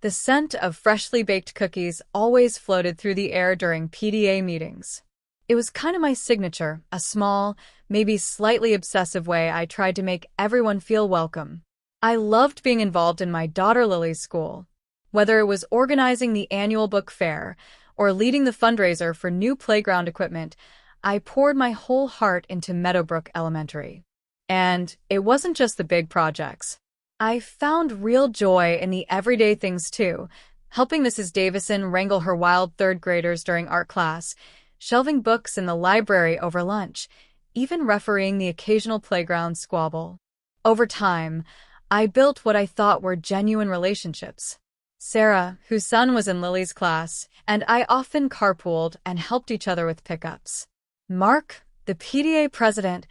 The scent of freshly baked cookies always floated through the air during PTA meetings. It was kind of my signature, a small, maybe slightly obsessive way I tried to make everyone feel welcome. I loved being involved in my daughter Lily's school. Whether it was organizing the annual book fair or leading the fundraiser for new playground equipment, I poured my whole heart into Meadowbrook Elementary. And it wasn't just the big projects. I found real joy in the everyday things too, helping Mrs. Davison wrangle her wild third graders during art class, shelving books in the library over lunch, even refereeing the occasional playground squabble. Over time, I built what I thought were genuine relationships. Sarah, whose son was in Lily's class, and I often carpooled and helped each other with pickups. Mark, the PTA president,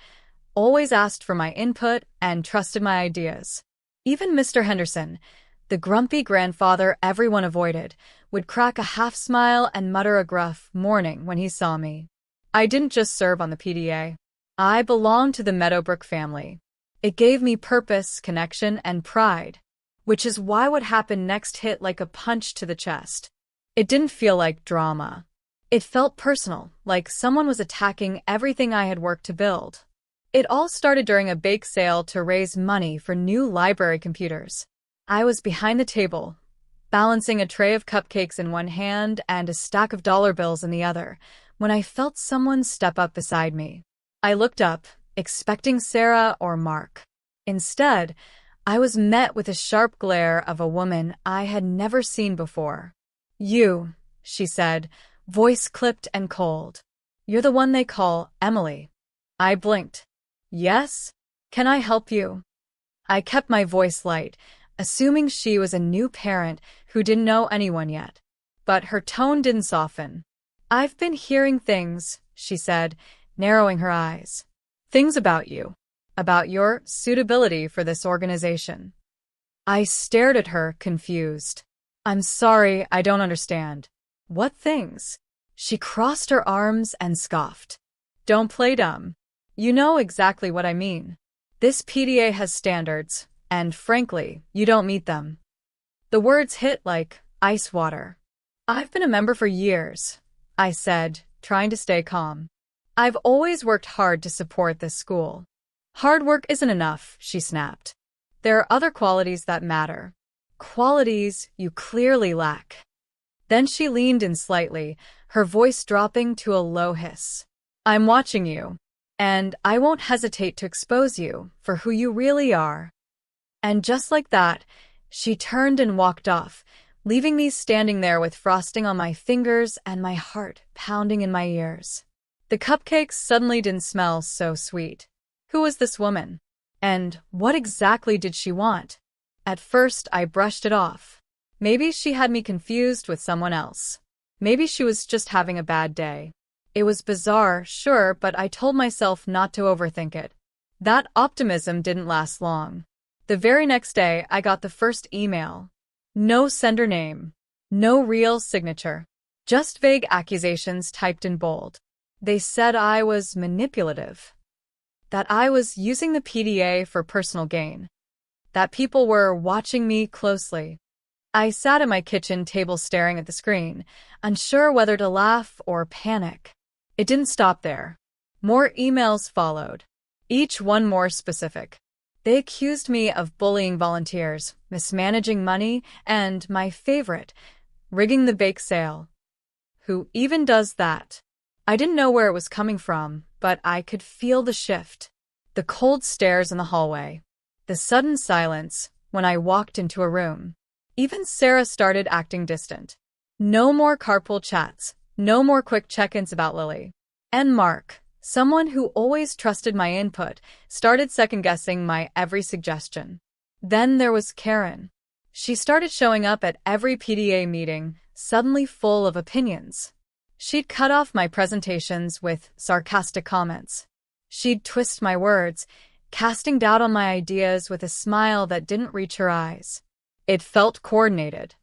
always asked for my input and trusted my ideas. Even Mr. Henderson, the grumpy grandfather everyone avoided, would crack a half smile and mutter a gruff morning when he saw me. I didn't just serve on the PTA. I belonged to the Meadowbrook family. It gave me purpose, connection, and pride, which is why what happened next hit like a punch to the chest. It didn't feel like drama. It felt personal, like someone was attacking everything I had worked to build. It all started during a bake sale to raise money for new library computers. I was behind the table, balancing a tray of cupcakes in one hand and a stack of dollar bills in the other, when I felt someone step up beside me. I looked up, expecting Sarah or Mark. Instead, I was met with a sharp glare of a woman I had never seen before. "You," she said, voice clipped and cold. "You're the one they call Emily." I blinked. "Yes? Can I help you?" I kept my voice light, assuming she was a new parent who didn't know anyone yet. But her tone didn't soften. "I've been hearing things," she said, narrowing her eyes. "Things about you. About your suitability for this organization." I stared at her, confused. "I'm sorry, I don't understand." "What things?" She crossed her arms and scoffed. "Don't play dumb. You know exactly what I mean. This PTA has standards, and frankly, you don't meet them." The words hit like ice water. "I've been a member for years," I said, trying to stay calm. "I've always worked hard to support this school." "Hard work isn't enough," she snapped. "There are other qualities that matter. Qualities you clearly lack." Then she leaned in slightly, her voice dropping to a low hiss. "I'm watching you. And I won't hesitate to expose you for who you really are." And just like that, she turned and walked off, leaving me standing there with frosting on my fingers and my heart pounding in my ears. The cupcakes suddenly didn't smell so sweet. Who was this woman? And what exactly did she want? At first, I brushed it off. Maybe she had me confused with someone else. Maybe she was just having a bad day. It was bizarre, sure, but I told myself not to overthink it. That optimism didn't last long. The very next day, I got the first email. No sender name. No real signature. Just vague accusations typed in bold. They said I was manipulative. That I was using the PTA for personal gain. That people were watching me closely. I sat at my kitchen table staring at the screen, unsure whether to laugh or panic. It didn't stop there. More emails followed, each one more specific. They accused me of bullying volunteers, mismanaging money, and, my favorite, rigging the bake sale. Who even does that? I didn't know where it was coming from, but I could feel the shift. The cold stares in the hallway. The sudden silence when I walked into a room. Even Sarah started acting distant. No more carpool chats. No more quick check-ins about Lily. And Mark, someone who always trusted my input, started second-guessing my every suggestion. Then there was Karen. She started showing up at every PTA meeting, suddenly full of opinions. She'd cut off my presentations with sarcastic comments. She'd twist my words, casting doubt on my ideas with a smile that didn't reach her eyes. It felt coordinated.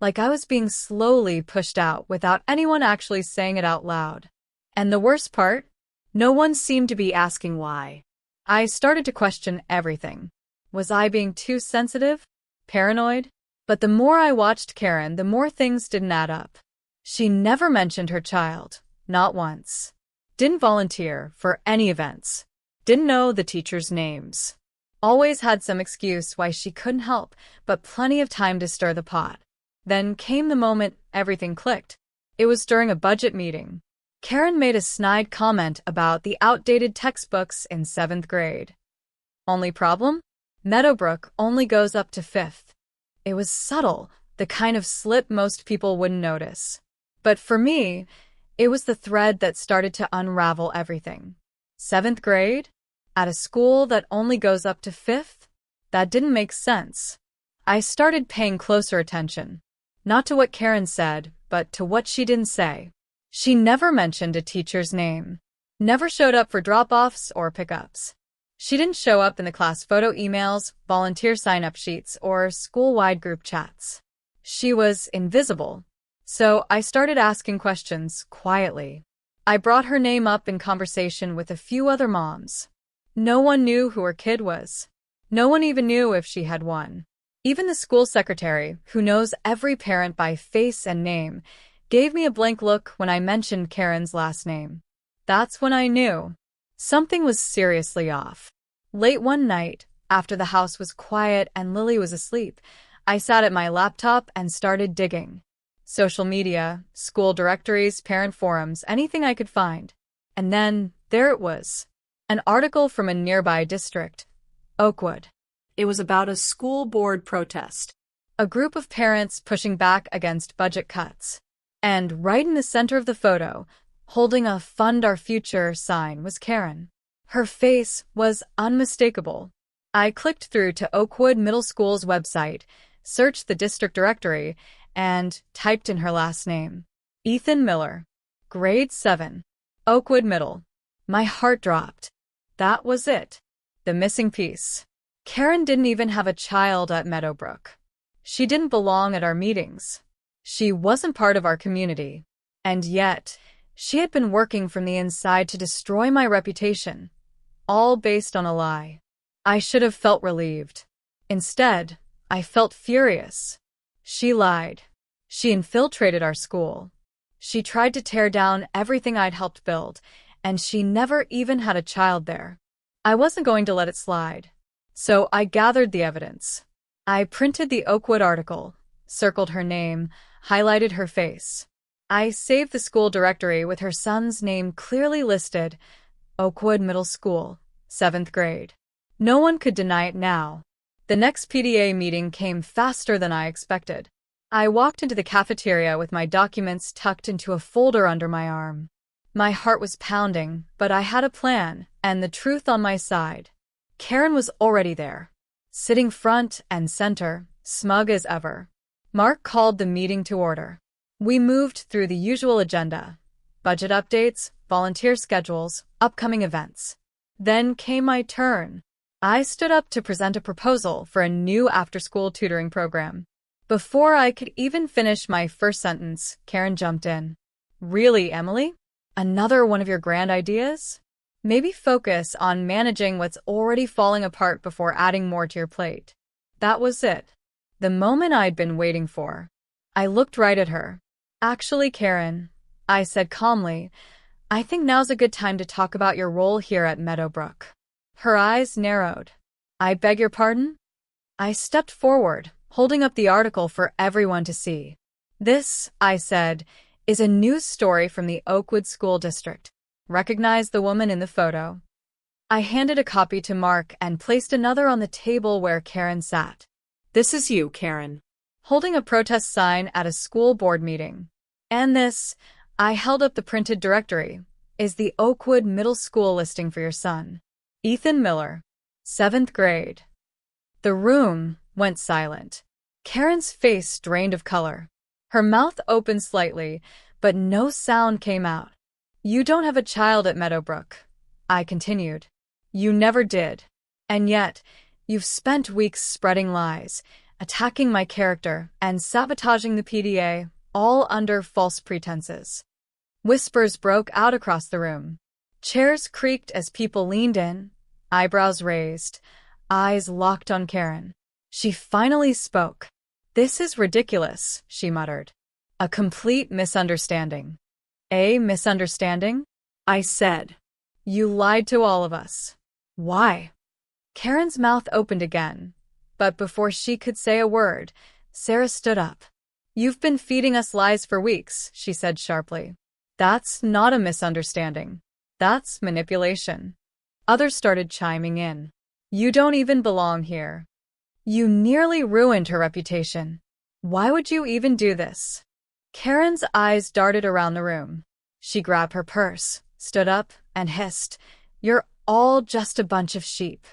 Like I was being slowly pushed out without anyone actually saying it out loud. And the worst part? No one seemed to be asking why. I started to question everything. Was I being too sensitive? Paranoid? But the more I watched Karen, the more things didn't add up. She never mentioned her child, not once. Didn't volunteer for any events. Didn't know the teachers' names. Always had some excuse why she couldn't help, but plenty of time to stir the pot. Then came the moment everything clicked. It was during a budget meeting. Karen made a snide comment about the outdated textbooks in 7th grade. Only problem? Meadowbrook only goes up to 5th. It was subtle, the kind of slip most people wouldn't notice. But for me, it was the thread that started to unravel everything. 7th grade? At a school that only goes up to 5th? That didn't make sense. I started paying closer attention. Not to what Karen said, but to what she didn't say. She never mentioned a teacher's name. Never showed up for drop-offs or pickups. She didn't show up in the class photo emails, volunteer sign-up sheets, or school-wide group chats. She was invisible. So I started asking questions quietly. I brought her name up in conversation with a few other moms. No one knew who her kid was. No one even knew if she had one. Even the school secretary, who knows every parent by face and name, gave me a blank look when I mentioned Karen's last name. That's when I knew. Something was seriously off. Late one night, after the house was quiet and Lily was asleep, I sat at my laptop and started digging. Social media, school directories, parent forums, anything I could find. And then, there it was. An article from a nearby district, Oakwood. It was about a school board protest. A group of parents pushing back against budget cuts. And right in the center of the photo, holding a Fund Our Future sign, was Karen. Her face was unmistakable. I clicked through to Oakwood Middle School's website, searched the district directory, and typed in her last name. Ethan Miller. Grade 7. Oakwood Middle. My heart dropped. That was it. The missing piece. Karen didn't even have a child at Meadowbrook. She didn't belong at our meetings. She wasn't part of our community. And yet, she had been working from the inside to destroy my reputation. All based on a lie. I should have felt relieved. Instead, I felt furious. She lied. She infiltrated our school. She tried to tear down everything I'd helped build, and she never even had a child there. I wasn't going to let it slide. So I gathered the evidence. I printed the Oakwood article, circled her name, highlighted her face. I saved the school directory with her son's name clearly listed, Oakwood Middle School, 7th grade. No one could deny it now. The next PTA meeting came faster than I expected. I walked into the cafeteria with my documents tucked into a folder under my arm. My heart was pounding, but I had a plan, and the truth on my side. Karen was already there, sitting front and center, smug as ever. Mark called the meeting to order. We moved through the usual agenda: budget updates, volunteer schedules, upcoming events. Then came my turn. I stood up to present a proposal for a new after-school tutoring program. Before I could even finish my first sentence, Karen jumped in. Really, Emily? Another one of your grand ideas? Maybe focus on managing what's already falling apart before adding more to your plate. That was it. The moment I'd been waiting for. I looked right at her. Actually, Karen, I said calmly, I think now's a good time to talk about your role here at Meadowbrook. Her eyes narrowed. I beg your pardon? I stepped forward, holding up the article for everyone to see. This, I said, is a news story from the Oakwood School District. Recognize the woman in the photo. I handed a copy to Mark and placed another on the table where Karen sat. This is you, Karen. Holding a protest sign at a school board meeting. And this, I held up the printed directory, is the Oakwood Middle School listing for your son. Ethan Miller. 7th grade. The room went silent. Karen's face drained of color. Her mouth opened slightly, but no sound came out. You don't have a child at Meadowbrook, I continued. You never did. And yet, you've spent weeks spreading lies, attacking my character, and sabotaging the PTA, all under false pretenses. Whispers broke out across the room. Chairs creaked as people leaned in, eyebrows raised, eyes locked on Karen. She finally spoke. "This is ridiculous," she muttered. "A complete misunderstanding." "A misunderstanding?" I said. "You lied to all of us." "Why?" Karen's mouth opened again, but before she could say a word, Sarah stood up. "You've been feeding us lies for weeks," she said sharply. "That's not a misunderstanding. That's manipulation." Others started chiming in. "You don't even belong here. You nearly ruined her reputation. Why would you even do this?" Karen's eyes darted around the room. She grabbed her purse, stood up, and hissed, "You're all just a bunch of sheep."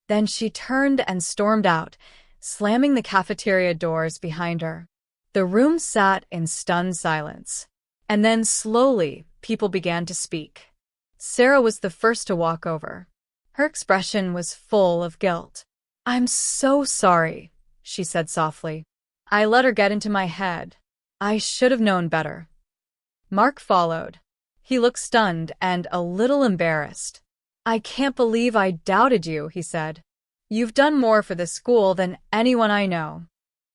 Then she turned and stormed out, slamming the cafeteria doors behind her. The room sat in stunned silence. And then, slowly, people began to speak. Sarah was the first to walk over. Her expression was full of guilt. "I'm so sorry," she said softly. "I let her get into my head. I should have known better." Mark followed. He looked stunned and a little embarrassed. "I can't believe I doubted you," he said. "You've done more for this school than anyone I know."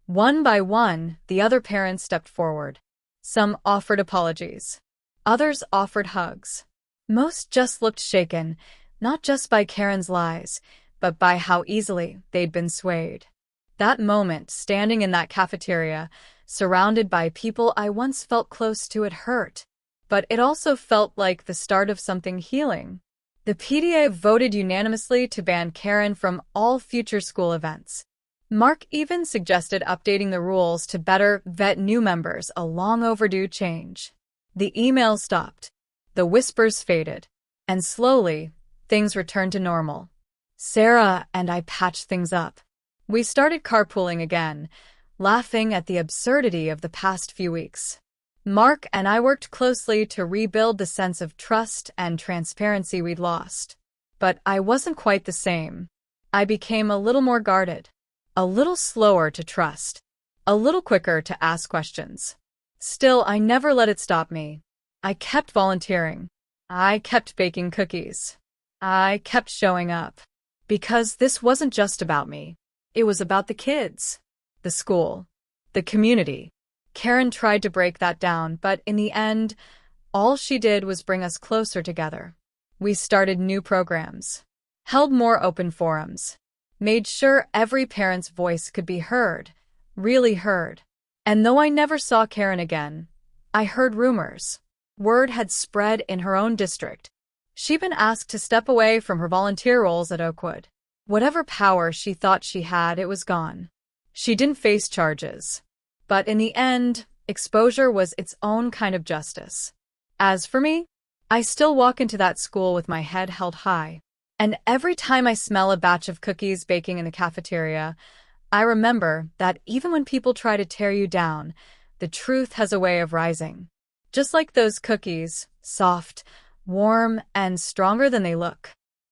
One by one, the other parents stepped forward. Some offered apologies. Others offered hugs. Most just looked shaken, not just by Karen's lies, but by how easily they'd been swayed. That moment, standing in that cafeteria, surrounded by people I once felt close to, it hurt. But it also felt like the start of something healing. The PTA voted unanimously to ban Karen from all future school events. Mark even suggested updating the rules to better vet new members, a long overdue change. The emails stopped. The whispers faded. And slowly, things returned to normal. Sarah and I patched things up. We started carpooling again, laughing at the absurdity of the past few weeks. Mark and I worked closely to rebuild the sense of trust and transparency we'd lost. But I wasn't quite the same. I became a little more guarded, a little slower to trust, a little quicker to ask questions. Still, I never let it stop me. I kept volunteering. I kept baking cookies. I kept showing up. Because this wasn't just about me. It was about the kids, the school, the community. Karen tried to break that down, but in the end, all she did was bring us closer together. We started new programs, held more open forums, made sure every parent's voice could be heard, really heard. And though I never saw Karen again, I heard rumors. Word had spread in her own district. She'd been asked to step away from her volunteer roles at Oakwood. Whatever power she thought she had, it was gone. She didn't face charges. But in the end, exposure was its own kind of justice. As for me, I still walk into that school with my head held high. And every time I smell a batch of cookies baking in the cafeteria, I remember that even when people try to tear you down, the truth has a way of rising. Just like those cookies, soft, warm, and stronger than they look.